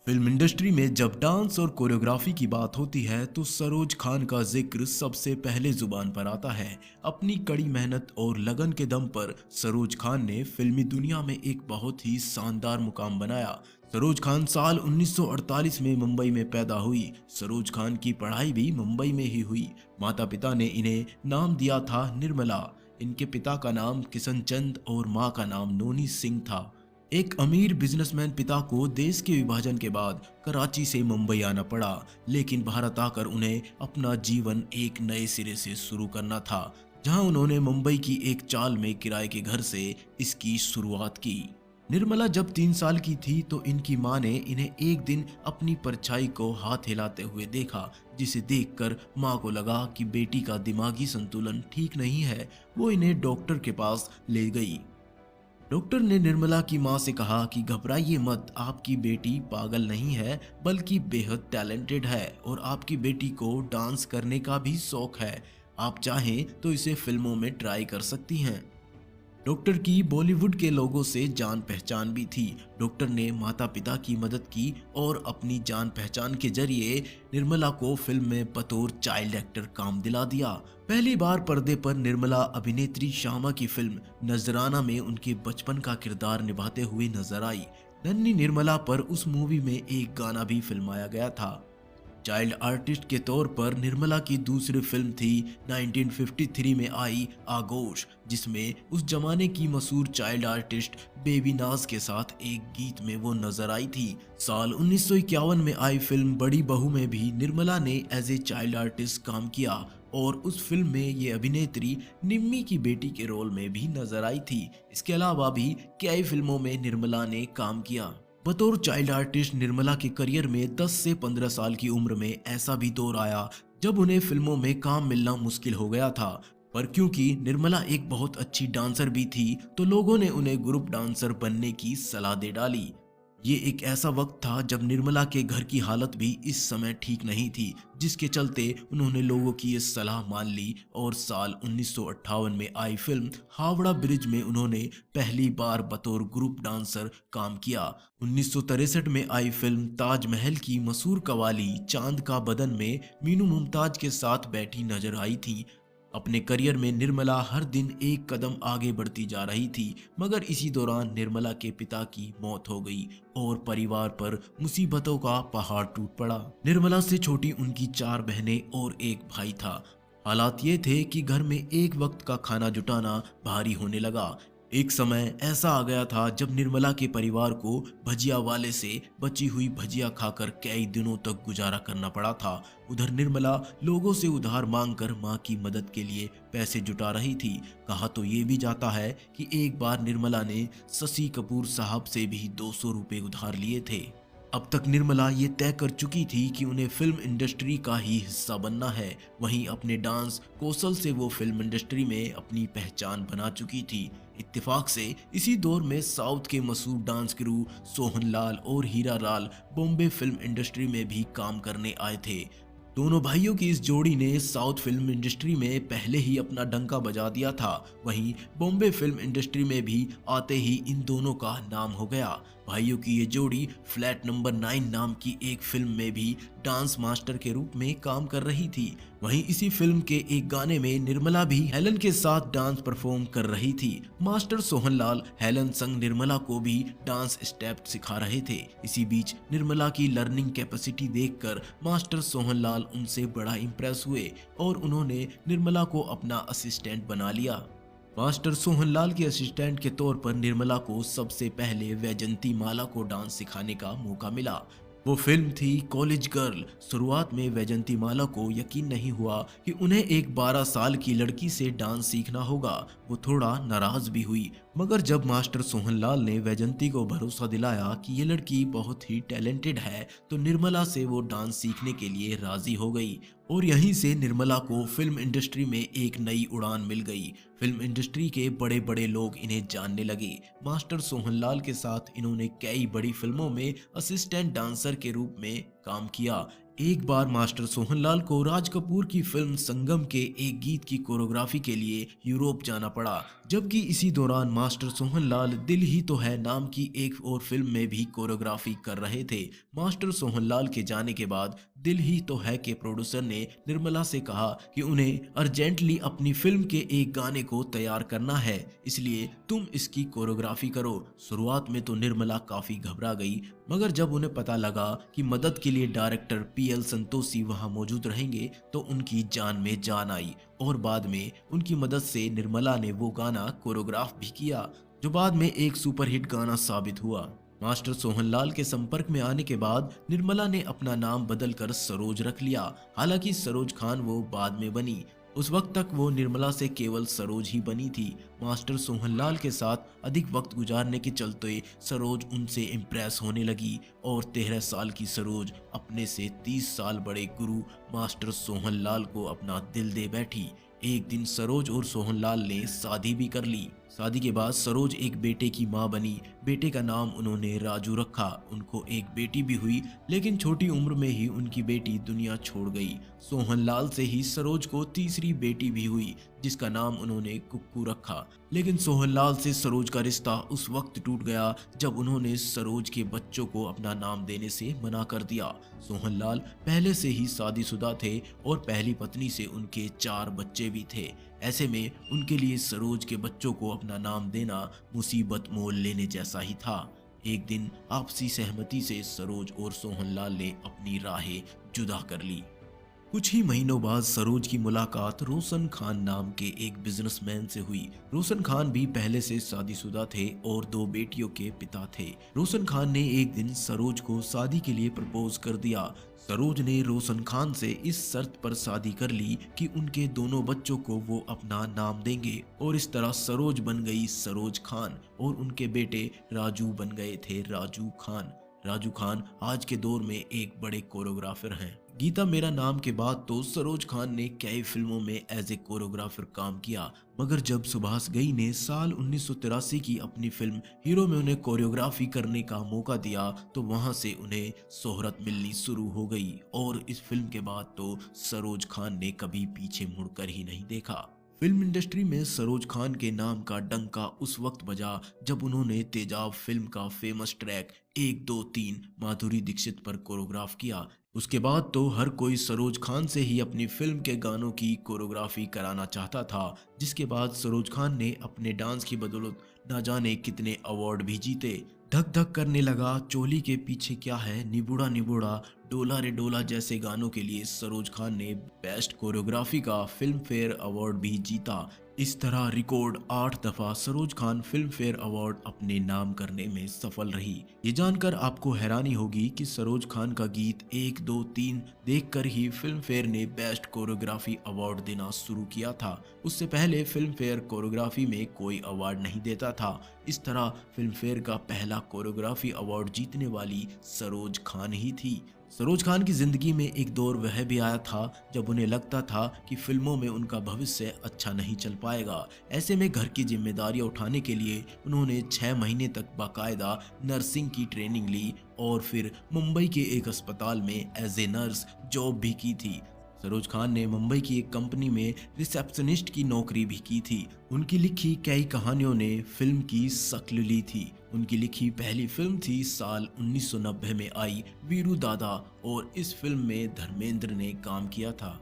Film industry में जब dance और कोरियोग्राफी की बात होती है तो सरोज खान का जिक्र सबसे पहले जुबान पर आता है। अपनी कड़ी मेहनत और लगन के दम पर सरोज खान ने फिल्मी दुनिया में एक बहुत ही शानदार मुकाम बनाया। सरोज खान साल 1948 में मुंबई में पैदा हुई। सरोज खान की पढ़ाई भी मुंबई में ही हुई। माता पिता ने इन्हें नाम दिया था निर्मला। इनके पिता का नाम किशन चंद और माँ का नाम नोनी सिंह था। एक अमीर बिजनेसमैन पिता को देश के विभाजन के बाद कराची से मुंबई आना पड़ा, लेकिन भारत आकर उन्हें अपना जीवन एक नए सिरे से शुरू करना था, जहां उन्होंने मुंबई की एक चाल में किराए के घर से इसकी शुरुआत की। निर्मला जब 3 साल की थी तो इनकी मां ने इन्हें एक दिन अपनी परछाई को हाथ हिलाते हुए देखा, जिसे देखकर मां को लगा कि बेटी का दिमागी संतुलन ठीक नहीं है। वो इन्हें डॉक्टर के पास ले गई। डॉक्टर ने निर्मला की मां से कहा कि घबराइए मत, आपकी बेटी पागल नहीं है बल्कि बेहद टैलेंटेड है और आपकी बेटी को डांस करने का भी शौक है। आप चाहें तो इसे फिल्मों में ट्राई कर सकती हैं। डॉक्टर की बॉलीवुड के लोगों से जान पहचान भी थी। डॉक्टर ने माता पिता की मदद की और अपनी जान पहचान के जरिए निर्मला को फिल्म में बतौर चाइल्ड एक्टर काम दिला दिया। पहली बार पर्दे पर निर्मला अभिनेत्री श्यामा की फिल्म नजराना में उनके बचपन का किरदार निभाते हुए नजर आई। नन्ही निर्मला पर उस मूवी में एक गाना भी फिल्माया गया था। चाइल्ड आर्टिस्ट के तौर पर निर्मला की दूसरी फिल्म थी 1953 में आई आगोश, जिसमें उस जमाने की मशहूर चाइल्ड आर्टिस्ट बेबी नाज के साथ एक गीत में वो नजर आई थी। साल 1951 में आई फिल्म बड़ी बहू में भी निर्मला ने एज ए चाइल्ड आर्टिस्ट काम किया और उस फिल्म में ये अभिनेत्री निम्मी की बेटी के रोल में भी नजर आई थी। इसके अलावा भी कई फिल्मों में निर्मला ने काम किया। बतौर चाइल्ड आर्टिस्ट निर्मला के करियर में 10 से 15 साल की उम्र में ऐसा भी दौर आया जब उन्हें फिल्मों में काम मिलना मुश्किल हो गया था। पर क्योंकि निर्मला एक बहुत अच्छी डांसर भी थी तो लोगों ने उन्हें ग्रुप डांसर बनने की सलाह दे डाली। ये एक ऐसा वक्त था जब निर्मला के घर की हालत भी इस समय ठीक नहीं थी, जिसके चलते उन्होंने लोगों की ये सलाह मान ली और साल 1958 में आई फिल्म हावड़ा ब्रिज में उन्होंने पहली बार बतौर ग्रुप डांसर काम किया। 1963 में आई फिल्म ताजमहल की मशहूर कवाली चांद का बदन में मीनू मुमताज के साथ बैठी नजर आई थी। अपने करियर में निर्मला हर दिन एक कदम आगे बढ़ती जा रही थी, मगर इसी दौरान निर्मला के पिता की मौत हो गई और परिवार पर मुसीबतों का पहाड़ टूट पड़ा। निर्मला से छोटी उनकी 4 बहनें और एक भाई था। हालात ये थे कि घर में एक वक्त का खाना जुटाना भारी होने लगा। एक समय ऐसा आ गया था जब निर्मला के परिवार को भजिया वाले से बची हुई भजिया खाकर कई दिनों तक गुजारा करना पड़ा था। उधर निर्मला लोगों से उधार मांगकर मां की मदद के लिए पैसे जुटा रही थी। कहा तो ये भी जाता है कि एक बार निर्मला ने शशि कपूर साहब से भी 200 रुपए उधार लिए थे। अब तक निर्मला ये तय कर चुकी थी कि उन्हें फिल्म इंडस्ट्री का ही हिस्सा बनना है। वहीं अपने डांस कौशल से वो फिल्म इंडस्ट्री में अपनी पहचान बना चुकी थी। इत्तेफाक से इसी दौर में साउथ के मशहूर डांस गुरु सोहन लाल और हीरा लाल बॉम्बे फिल्म इंडस्ट्री में भी काम करने आए थे। दोनों भाइयों की इस जोड़ी ने साउथ फिल्म इंडस्ट्री में पहले ही अपना डंका बजा दिया था। वहीं बॉम्बे फिल्म इंडस्ट्री में भी आते ही इन दोनों का नाम हो गया। भाइयों की ये जोड़ी फ्लैट नंबर 9 नाम की एक फिल्म में भी डांस मास्टर के रूप में काम कर रही थी। वहीं इसी फिल्म के एक गाने में निर्मला भी हेलन के साथ डांस परफॉर्म कर रही थी। मास्टर सोहनलाल हेलन संग निर्मला को भी डांस स्टेप सिखा रहे थे। इसी बीच निर्मला की लर्निंग कैपेसिटी देखकर मास्टर सोहनलाल उनसे बड़ा इंप्रेस हुए और उन्होंने निर्मला को अपना असिस्टेंट बना लिया। मास्टर सोहनलाल के असिस्टेंट के तौर पर निर्मला को सबसे पहले वैजंती माला को डांस सिखाने का मौका मिला। वो फिल्म थी कॉलेज गर्ल। शुरुआत में वैजंती माला को यकीन नहीं हुआ कि उन्हें एक 12 साल की लड़की से डांस सीखना होगा। वो थोड़ा नाराज भी हुई, मगर जब मास्टर सोहनलाल ने वैजंती को भरोसा दिलाया कि ये लड़की बहुत ही टैलेंटेड है तो निर्मला से वो डांस सीखने के लिए राजी हो गई और यहीं से निर्मला को फिल्म इंडस्ट्री में एक नई उड़ान मिल गई। फिल्म इंडस्ट्री के बड़े बड़े लोग इन्हें जानने लगे। मास्टर सोहनलाल के साथ इन्होंने कई बड़ी फिल्मों में असिस्टेंट डांसर के रूप में काम किया। एक बार मास्टर सोहनलाल को राज कपूर की फिल्म संगम के एक गीत की कोरियोग्राफी के लिए यूरोप जाना पड़ा, जबकि इसी दौरान मास्टर सोहनलाल दिल ही तो है नाम की एक और फिल्म में भी कोरियोग्राफी कर रहे थे। मास्टर सोहनलाल के जाने के बाद दिल ही तो है के प्रोड्यूसर ने निर्मला से कहा कि उन्हें अर्जेंटली अपनी फिल्म के एक गाने को तैयार करना है, इसलिए तुम इसकी कोरियोग्राफी करो। शुरुआत में तो निर्मला काफी घबरा गई, मगर जब उन्हें पता लगा कि मदद के लिए डायरेक्टर पीएल संतोषी वहां मौजूद रहेंगे तो उनकी जान में जान आई और बाद में उनकी मदद से निर्मला ने वो गाना कोरियोग्राफ भी किया, जो बाद में एक सुपरहिट गाना साबित हुआ। मास्टर सोहनलाल के संपर्क में आने के बाद निर्मला ने अपना नाम बदलकर सरोज रख लिया। हालांकि सरोज खान वो बाद में बनी, उस वक्त तक वो निर्मला से केवल सरोज ही बनी थी। मास्टर सोहनलाल के साथ अधिक वक्त गुजारने के चलते सरोज उनसे इम्प्रेस होने लगी और 13 साल की सरोज अपने से 30 साल बड़े गुरु मास्टर सोहनलाल को अपना दिल दे बैठी। एक दिन सरोज और सोहनलाल ने शादी भी कर ली। शादी के बाद सरोज एक बेटे की मां बनी। बेटे का नाम उन्होंने राजू रखा। उनको एक बेटी भी हुई, लेकिन छोटी उम्र में ही उनकी बेटी दुनिया छोड़ गई। सोहनलाल से ही सरोज को तीसरी बेटी भी हुई, जिसका नाम उन्होंने कुक्कू रखा। लेकिन सोहनलाल से सरोज का रिश्ता उस वक्त टूट गया जब उन्होंने सरोज के बच्चों को अपना नाम देने से मना कर दिया। सोहनलाल पहले से ही शादीशुदा थे और पहली पत्नी से उनके 4 बच्चे भी थे। ऐसे में उनके लिए सरोज के बच्चों को अपना नाम देना मुसीबत मोल लेने जैसा ही था। एक दिन आपसी सहमति से सरोज और सोहनलाल ने अपनी राहें जुदा कर ली। कुछ ही महीनों बाद सरोज की मुलाकात रोशन खान नाम के एक बिजनेसमैन से हुई। रोशन खान भी पहले से शादीशुदा थे और 2 बेटियों के पिता थे। रोशन खान ने एक दिन सरोज को शादी के लिए प्रपोज कर दिया। सरोज ने रोशन खान से इस शर्त पर शादी कर ली कि उनके दोनों बच्चों को वो अपना नाम देंगे और इस तरह सरोज बन गई सरोज खान और उनके बेटे राजू बन गए थे राजू खान। राजू खान आज के दौर में एक बड़े कोरियोग्राफर हैं। गीता मेरा नाम के बाद तो सरोज खान ने कई फिल्मों में एज ए कोरियोग्राफर काम किया, मगर जब सुभाष घई ने साल 1983 की अपनी फिल्म हीरो में उन्हें कोरियोग्राफी करने का मौका दिया तो वहां से उन्हें शोहरत मिलनी शुरू हो गई और इस फिल्म के बाद तो सरोज खान ने कभी पीछे मुड़कर ही नहीं देखा। फिल्म इंडस्ट्री में सरोज खान के नाम का डंका उस वक्त बजा जब उन्होंने तेजाब फिल्म का फेमस ट्रैक 1 2 3 माधुरी दीक्षित पर कोरियोग्राफ किया। उसके बाद तो हर कोई सरोज खान से ही अपनी फिल्म के गानों की कोरियोग्राफी कराना चाहता था, जिसके बाद सरोज खान ने अपने डांस की बदौलत न जाने कितने अवार्ड भी जीते। धक धक करने लगा, चोली के पीछे क्या है, निबूड़ा निबूड़ा, डोला रे डोला जैसे गानों के लिए सरोज खान ने बेस्ट कोरियोग्राफी का फिल्म फेयर अवार्ड भी जीता। इस तरह रिकॉर्ड 8 दफा Saroj Khan film fair award अपने नाम करने में सफल रही। ये जानकर आपको हैरानी होगी कि सरोज खान का गीत 1 2 3 देखकर ही फिल्म फेयर ने बेस्ट कोरियोग्राफी अवार्ड देना शुरू किया था। उससे पहले फिल्म फेयर कोरियोग्राफी में कोई अवार्ड नहीं देता था। इस तरह फिल्म फेयर का पहला कोरियोग्राफी अवार्ड जीतने वाली सरोज खान ही थी। सरोज खान की जिंदगी में एक दौर वह भी आया था जब उन्हें लगता था कि फिल्मों में उनका भविष्य अच्छा नहीं चल पाएगा। ऐसे में घर की जिम्मेदारियां उठाने के लिए उन्होंने 6 महीने तक बाकायदा नर्सिंग की ट्रेनिंग ली और फिर मुंबई के एक अस्पताल में एज ए नर्स जॉब भी की थी। सरोज खान ने मुंबई की एक कंपनी में रिसेप्शनिस्ट की नौकरी भी की थी। उनकी लिखी कई कहानियों ने फिल्म की शक्ल ली थी। उनकी लिखी पहली फिल्म थी साल 1990 में आई वीरू दादा और इस फिल्म में धर्मेंद्र ने काम किया था।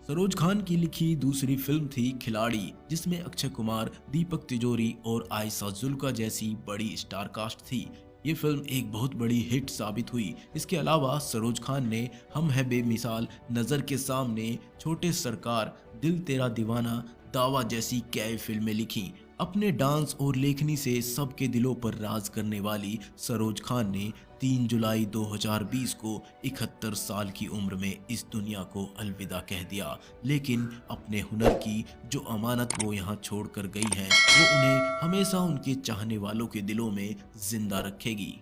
सरोज खान की लिखी दूसरी फिल्म थी खिलाड़ी, जिसमें अक्षय कुमार, दीपक तिजोरी और आयशा जुल्का जैसी बड़ी स्टार कास्ट थी। ये फिल्म एक बहुत बड़ी हिट साबित हुई। इसके अलावा सरोज खान ने हम है बेमिसाल, नज़र के सामने, छोटे सरकार, दिल तेरा दीवाना, दावा जैसी कई फिल्में लिखी। अपने डांस और लेखनी से सबके दिलों पर राज करने वाली सरोज खान ने 3 जुलाई 2020 को 71 साल की उम्र में इस दुनिया को अलविदा कह दिया। लेकिन अपने हुनर की जो अमानत वो यहाँ छोड़ कर गई हैं, वो उन्हें हमेशा उनके चाहने वालों के दिलों में जिंदा रखेगी।